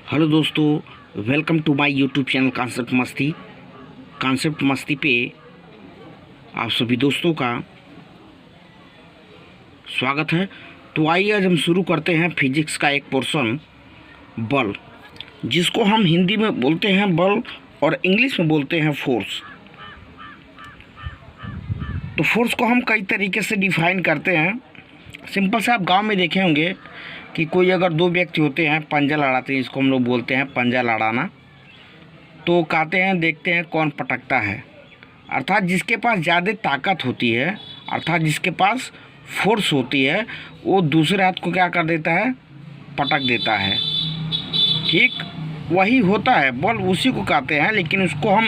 Hello दोस्तों, welcome to my YouTube channel concept मस्ती पे आप सभी दोस्तों का स्वागत है। तो आइए आज हम शुरू करते हैं फिजिक्स का एक पोर्शन, बल, जिसको हम हिंदी में बोलते हैं बल और इंग्लिश में बोलते हैं फोर्स। तो फोर्स को हम कई तरीके से डिफाइन करते हैं। सिंपल से आप गांव में देखे होंगे कि कोई अगर दो व्यक्ति होते हैं, पंजा लड़ाते हैं, इसको हम लोग बोलते हैं पंजा लड़ाना। तो कहते हैं देखते हैं कौन पटकता है, अर्थात जिसके पास ज़्यादा ताकत होती है, अर्थात जिसके पास फोर्स होती है, वो दूसरे हाथ को क्या कर देता है, पटक देता है। ठीक वही होता है बल, उसी को कहते हैं। लेकिन उसको हम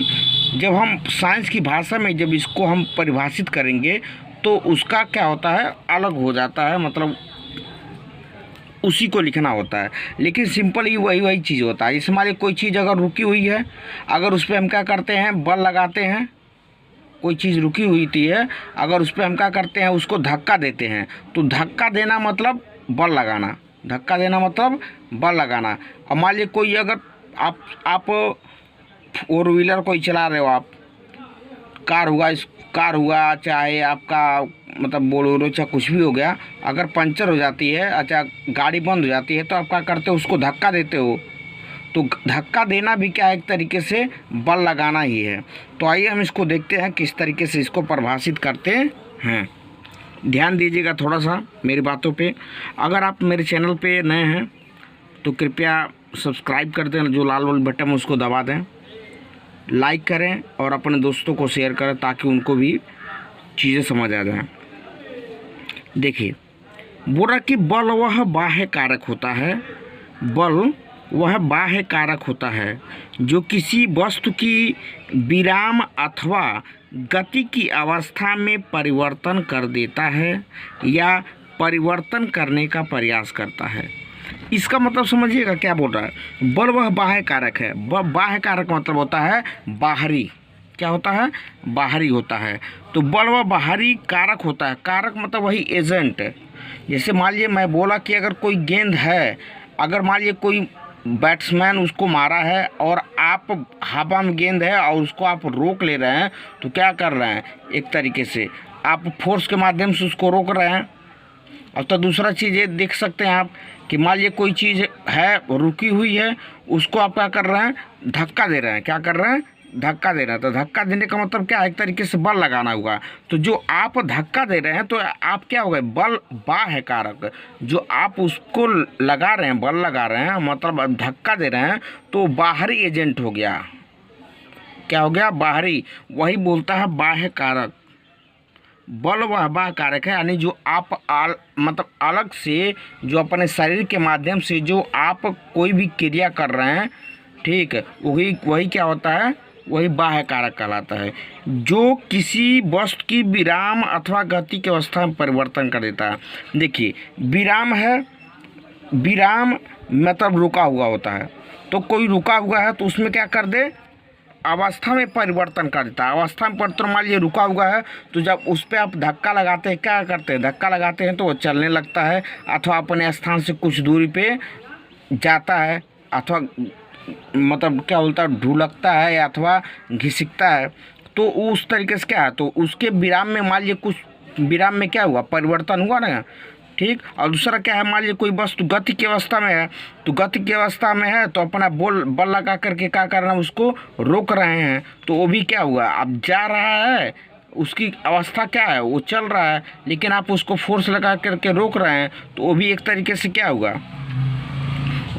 जब हम साइंस की भाषा में जब इसको हम परिभाषित करेंगे तो उसका क्या होता है, अलग हो जाता है, मतलब उसी को लिखना होता है। लेकिन सिंपल ही वही चीज़ होता है। जैसे मान लीजिए कोई चीज़ अगर रुकी हुई है, अगर उस पर हम क्या करते हैं, बल लगाते हैं। कोई चीज़ रुकी हुई थी है, अगर उस पर हम क्या करते हैं, उसको धक्का देते हैं। तो धक्का देना मतलब बल लगाना, धक्का देना मतलब बल लगाना। अब मान लीजिए कोई अगर आप फोर व्हीलर कोई चला रहे हो, आप कार हुआ चाहे आपका मतलब बोलेरो चाहे कुछ भी हो गया, अगर पंचर हो जाती है, अच्छा गाड़ी बंद हो जाती है, तो आप क्या करते हो, उसको धक्का देते हो। तो धक्का देना भी क्या एक तरीके से बल लगाना ही है। तो आइए हम इसको देखते हैं किस तरीके से इसको परिभाषित करते हैं। ध्यान दीजिएगा थोड़ा सा मेरी बातों पे। अगर आप मेरे चैनल पे नए हैं तो कृपया सब्सक्राइब कर दें, जो लाल वाला बटन उसको दबा दें, लाइक करें और अपने दोस्तों को शेयर करें ताकि उनको भी चीज़ें समझ आ जाएं। देखिए, बोल रहा कि बल वह बाह्य कारक होता है, बल वह बाह्य कारक होता है जो किसी वस्तु की विराम अथवा गति की अवस्था में परिवर्तन कर देता है या परिवर्तन करने का प्रयास करता है। इसका मतलब समझिएगा क्या बोल रहा है। बल वह बाह्य कारक है, बाह्य कारक मतलब होता है बाहरी, क्या होता है, बाहरी होता है। तो बल वह बाहरी कारक होता है। कारक मतलब वही एजेंट। जैसे मान लीजिए मैं बोला कि अगर कोई गेंद है, अगर मान लीजिए कोई बैट्समैन उसको मारा है और आप हवा में गेंद है और उसको आप रोक ले रहे हैं, तो क्या कर रहे हैं, एक तरीके से आप फोर्स के माध्यम से उसको रोक रहे हैं। और तो दूसरा चीज़ ये देख सकते हैं आप कि मान लीजिए कोई चीज़ है रुकी हुई है, उसको आप क्या कर रहे हैं, धक्का दे रहे हैं। क्या कर रहे हैं, धक्का दे रहे हैं। तो धक्का देने का मतलब क्या है, एक तरीके से बल लगाना हुआ। तो जो आप धक्का दे रहे हैं तो आप क्या हो गए, बल बाह्य कारक। जो आप उसको लगा रहे हैं, बल लगा रहे हैं, मतलब धक्का दे रहे हैं, तो बाहरी एजेंट हो गया। क्या हो गया, बाहरी। वही बोलता है बाह्य कारक। बल वह बाह्य कारक है, यानी जो आप मतलब अलग से जो अपने शरीर के माध्यम से जो आप कोई भी क्रिया कर रहे हैं, ठीक, वही क्या होता है, वही बाह्य कारक कहलाता है, जो किसी वस्तु की विराम अथवा गति की अवस्था में परिवर्तन कर देता है। देखिए, विराम है, विराम मतलब रुका हुआ होता है। तो कोई रुका हुआ है तो उसमें क्या कर दे, अवस्था में परिवर्तन कर देता है। अवस्था में परिवर्तन, मान लीजिए रुका हुआ है, तो जब उस पर आप धक्का लगाते हैं, क्या करते हैं, धक्का लगाते हैं तो वो चलने लगता है, अथवा अपने स्थान से कुछ दूरी पे जाता है, अथवा मतलब क्या बोलता है, ढुलकता है अथवा घिसकता है। तो उस तरीके से क्या है, तो उसके विराम में मान लीजिए कुछ विराम में क्या हुआ, परिवर्तन हुआ ना, ठीक। और दूसरा क्या है, मान लीजिए कोई वस्तु गति की अवस्था में है, तो गति की अवस्था में है तो अपना बल लगा करके क्या करना, उसको रोक रहे हैं। तो वो भी क्या हुआ, अब जा रहा है, उसकी अवस्था क्या है, वो चल रहा है, लेकिन आप उसको फोर्स लगा करके रोक रहे हैं, तो वो भी एक तरीके से क्या होगा,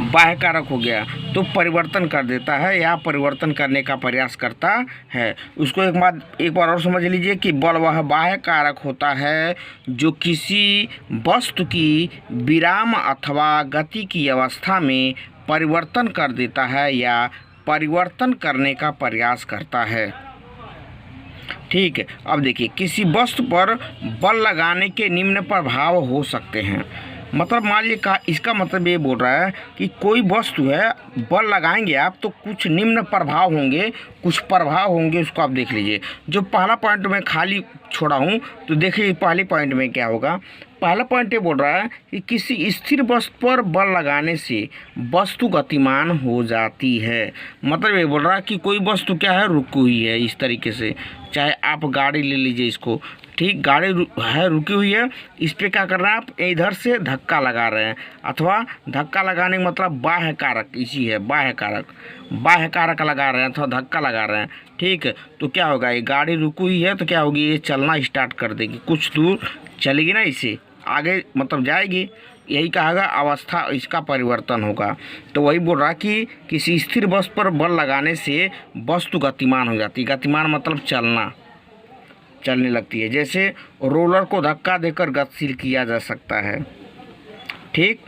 बाह्य कारक हो गया। तो परिवर्तन कर देता है या परिवर्तन करने का प्रयास करता है। उसको एक बार और समझ लीजिए कि बल वह बाह्य कारक होता है जो किसी वस्तु की विराम अथवा गति की अवस्था में परिवर्तन कर देता है या परिवर्तन करने का प्रयास करता है। ठीक है। अब देखिए, किसी वस्तु पर बल लगाने के निम्न प्रभाव हो सकते हैं। मतलब मान लीजिए का इसका मतलब ये बोल रहा है कि कोई वस्तु है, बल लगाएंगे आप तो कुछ निम्न प्रभाव होंगे, कुछ प्रभाव होंगे, उसको आप देख लीजिए। जो पहला पॉइंट मैं खाली छोड़ा हूँ तो देखिए पहले पॉइंट में क्या होगा। पहला पॉइंट ये बोल रहा है कि किसी स्थिर वस्तु पर बल लगाने से वस्तु गतिमान हो जाती है। मतलब ये बोल रहा है कि कोई वस्तु क्या है, रुकी हुई है इस तरीके से। चाहे आप गाड़ी ले लीजिए इसको, ठीक, गाड़ी है रुकी हुई है, इस पर क्या कर रहे हैं आप, इधर से धक्का लगा रहे हैं, अथवा धक्का लगाने का मतलब बाह्य कारक इसी है, बाह्य कारक लगा रहे हैं अथवा धक्का लगा रहे हैं, ठीक है। तो क्या होगा, ये गाड़ी रुकी हुई है तो क्या होगी, ये चलना स्टार्ट कर देगी, कुछ दूर चलेगी ना, इसे आगे मतलब जाएगी, यही कहा अवस्था इसका परिवर्तन होगा। तो वही बोल रहा कि किसी स्थिर वस्तु पर बल लगाने से वस्तु गतिमान हो जाती है। गतिमान मतलब चलने लगती है। जैसे रोलर को धक्का देकर गतिशील किया जा सकता है, ठीक।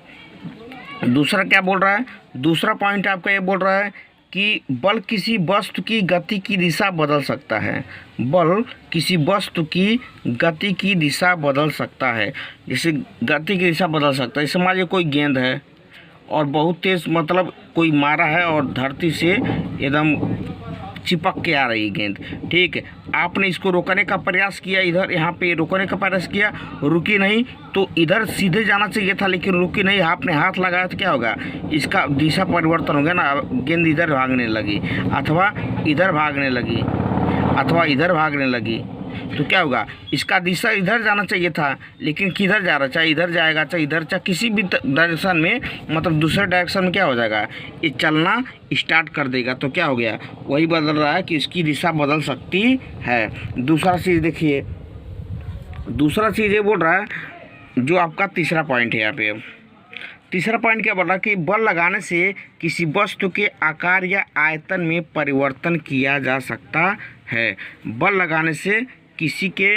दूसरा क्या बोल रहा है, दूसरा पॉइंट आपका ये बोल रहा है कि बल किसी वस्तु की गति की दिशा बदल सकता है। बल किसी वस्तु की गति की दिशा बदल सकता है। जैसे गति की दिशा बदल सकता है, जैसे मान लीजिए कोई गेंद है और बहुत तेज मतलब कोई मारा है और धरती से एकदम चिपक के आ रही है गेंद, ठीक है। आपने इसको रोकने का प्रयास किया, इधर यहाँ पे रोकने का प्रयास किया, रुकी नहीं, तो इधर सीधे जाना चाहिए था लेकिन रुकी नहीं, आपने हाथ लगाया तो क्या होगा, इसका दिशा परिवर्तन हो गया ना, गेंद इधर भागने लगी अथवा इधर भागने लगी अथवा इधर भागने लगी, तो क्या होगा, इसका दिशा इधर जाना चाहिए था लेकिन किधर जा रहा, चाहे इधर जाएगा चाहे इधर, चाहे किसी भी डायरेक्शन में, मतलब दूसरे डायरेक्शन में क्या हो जाएगा, ये चलना स्टार्ट कर देगा। तो क्या हो गया, वही बदल रहा है कि इसकी दिशा बदल सकती है। दूसरा चीज़ देखिए, दूसरा चीज़ ये बोल रहा है, जो आपका तीसरा पॉइंट है यहाँ पे, तीसरा पॉइंट क्या बोल रहा है कि बल लगाने से किसी वस्तु के आकार या आयतन में परिवर्तन किया जा सकता है। बल लगाने से किसी के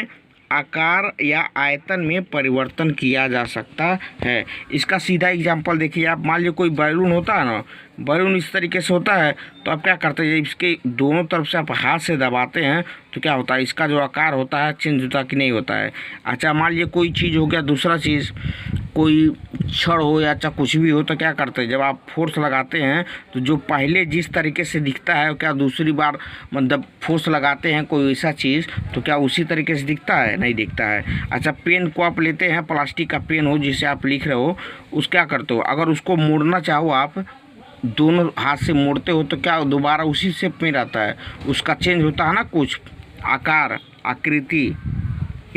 आकार या आयतन में परिवर्तन किया जा सकता है। इसका सीधा एग्जांपल देखिए आप, मान लीजिए कोई बैलून होता है ना, बैलून इस तरीके से होता है, तो आप क्या करते हैं, इसके दोनों तरफ से आप हाथ से दबाते हैं तो क्या होता है, इसका जो आकार होता है चेंज होता कि नहीं होता है। अच्छा मान लीजिए कोई चीज़ हो गया, दूसरा चीज़ कोई छड़ हो या चाहे कुछ भी हो, तो क्या करते हैं, जब आप फोर्स लगाते हैं तो जो पहले जिस तरीके से दिखता है, क्या दूसरी बार मतलब फोर्स लगाते हैं कोई ऐसा चीज़ तो क्या उसी तरीके से दिखता है, नहीं दिखता है। अच्छा पेन को आप लेते हैं, प्लास्टिक का पेन हो जिसे आप लिख रहे हो, उस क्या करते हो, अगर उसको मोड़ना चाहो आप दोनों हाथ से मोड़ते हो तो क्या दोबारा उसी शेप में रहता है, उसका चेंज होता है ना, कुछ आकार, आकृति,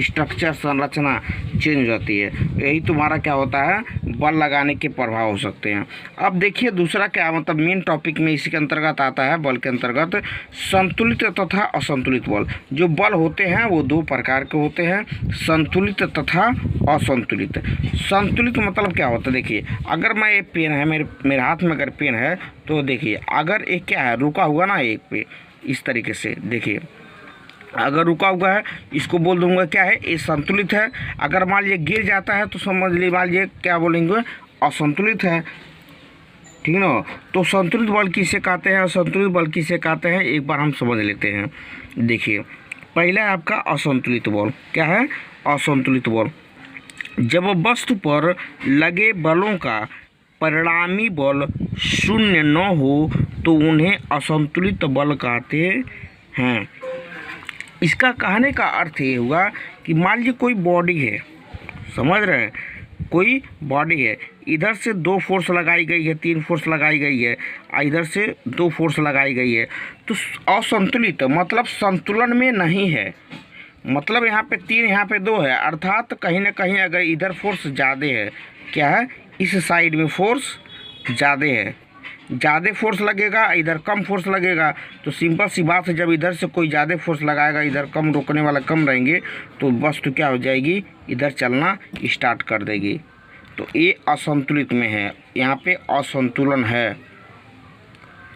स्ट्रक्चर, संरचना चेंज हो जाती है। यही तुम्हारा क्या होता है, बल लगाने के प्रभाव हो सकते हैं। अब देखिए दूसरा क्या मतलब मेन टॉपिक में इसी के अंतर्गत आता है, बल के अंतर्गत संतुलित तथा असंतुलित बल। जो बल होते हैं वो दो प्रकार के होते हैं, संतुलित तथा असंतुलित। संतुलित मतलब क्या होता है, देखिए अगर मैं एक पेन है, मेरे हाथ में अगर पेन है तो देखिए अगर एक क्या है रुका हुआ ना एक पे इस तरीके से, देखिए अगर रुका हुआ है इसको बोल दूंगा क्या है, ये संतुलित है। अगर मान लीजिए गिर जाता है तो समझ लीजिए मान लीजिए क्या बोलेंगे, असंतुलित है, ठीक ना। तो संतुलित बल किसे कहते हैं, असंतुलित बल किसे कहते हैं, एक बार हम समझ लेते हैं। देखिए पहला है आपका असंतुलित बल, क्या है, असंतुलित बल। जब वस्तु पर लगे बलों का परिणामी बल शून्य न हो तो उन्हें असंतुलित बल कहते हैं। इसका कहने का अर्थ ये हुआ कि मान लीजिए कोई बॉडी है, समझ रहे हैं, कोई बॉडी है, इधर से दो फोर्स लगाई गई है, तीन फोर्स लगाई गई है, इधर से दो फोर्स लगाई गई है, तो असंतुलित मतलब संतुलन में नहीं है। मतलब यहाँ पे तीन, यहाँ पे दो है, अर्थात कहीं ना कहीं अगर इधर फोर्स ज़्यादा है, क्या है, इस साइड में फोर्स ज़्यादा है, ज़्यादा फोर्स लगेगा, इधर कम फोर्स लगेगा, तो सिंपल सी बात है जब इधर से कोई ज़्यादा फोर्स लगाएगा, इधर कम रोकने वाला कम रहेंगे, तो वस्तु क्या हो जाएगी, इधर चलना स्टार्ट कर देगी। तो ये असंतुलित में है, यहाँ पे असंतुलन है,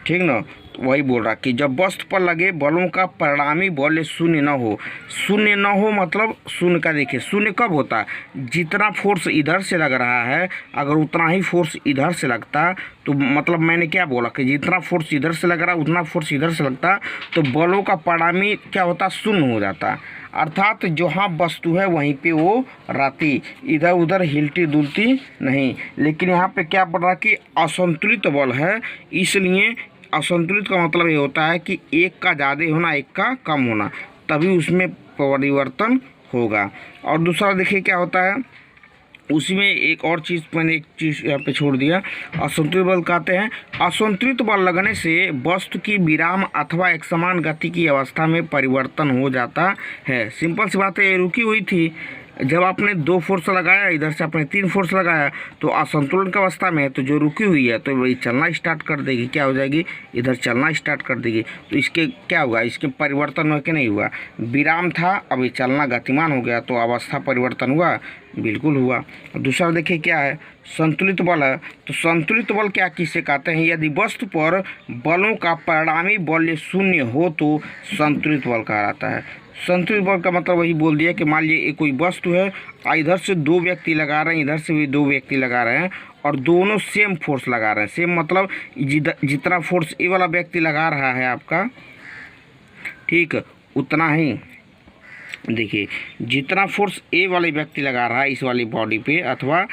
ठीक ना। तो वही बोल रहा कि जब वस्तु पर लगे बलों का परिणामी बल शून्य न हो, शून्य न हो मतलब शून्य का, देखिए शून्य कब होता है, जितना फोर्स इधर से लग रहा है अगर उतना ही फोर्स इधर से लगता, तो मतलब मैंने क्या बोला कि जितना फोर्स इधर से लग रहा है उतना फोर्स इधर से लगता, तो बलों का परिणामी क्या होता, शून्य हो जाता। अर्थात जहाँ वस्तु है वहीं पे वो रहती, इधर उधर हिलती डुलती नहीं। लेकिन यहाँ पे क्या पड़ रहा कि असंतुलित बल है, इसलिए असंतुलित का मतलब ये होता है कि एक का ज़्यादा होना एक का कम होना, तभी उसमें परिवर्तन होगा। और दूसरा देखिए क्या होता है, उसमें एक और चीज़, मैंने एक चीज़ यहाँ पे छोड़ दिया, असंतुलित बल कहते हैं असंतुलित बल लगने से वस्तु की विराम अथवा एक समान गति की अवस्था में परिवर्तन हो जाता है। सिंपल सी बात है, ये रुकी हुई थी, जब आपने 2 फोर्स लगाया, इधर से आपने 3 फोर्स लगाया, तो असंतुलन की अवस्था में है, तो जो रुकी हुई है तो वही चलना स्टार्ट कर देगी, क्या हो जाएगी, इधर चलना स्टार्ट कर देगी। तो इसके क्या होगा, इसके परिवर्तन हुआ कि नहीं हुआ, विराम था अभी चलना गतिमान हो गया, तो अवस्था परिवर्तन हुआ, बिल्कुल हुआ। दूसरा देखिए क्या है, संतुलित बल है। तो संतुलित बल क्या किसे कहते हैं, यदि वस्तु पर बलों का परिणामी बल शून्य हो तो संतुलित बल कहा जाता है। संतुलित बल का मतलब वही बोल दिया कि मान लीजिए एक कोई वस्तु है, इधर से 2 व्यक्ति लगा रहे हैं, इधर से भी 2 व्यक्ति लगा रहे हैं, और दोनों सेम फोर्स लगा रहे हैं। सेम मतलब जितना फोर्स ये वाला व्यक्ति लगा रहा है आपका, ठीक, उतना ही देखिए जितना फोर्स ए वाले व्यक्ति लगा रहा है इस वाली बॉडी पे अथवा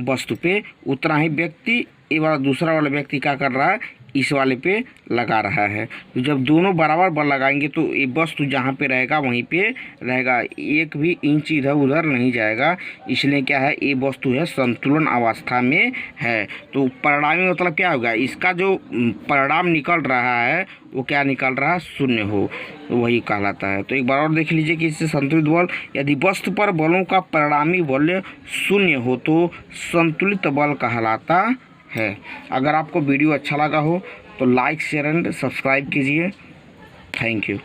वस्तु पे, उतना ही व्यक्ति ए वाला दूसरा वाला व्यक्ति क्या कर रहा है, इस वाले पे लगा रहा है। तो जब दोनों बराबर बल लगाएंगे तो ये वस्तु जहाँ पे रहेगा वहीं पे रहेगा, एक भी इंच इधर उधर नहीं जाएगा। इसलिए क्या है, ये वस्तु है संतुलन अवस्था में है। तो परिणामी मतलब क्या होगा, इसका जो परिणाम निकल रहा है वो क्या निकल रहा है, शून्य हो, तो वही कहलाता है। तो एक बार और देख लीजिए कि इससे संतुलित बल, यदि वस्तु पर बलों का परिणामी बल शून्य हो तो संतुलित बल कहलाता है। अगर आपको वीडियो अच्छा लगा हो तो लाइक शेयर एंड सब्सक्राइब कीजिए। Thank you.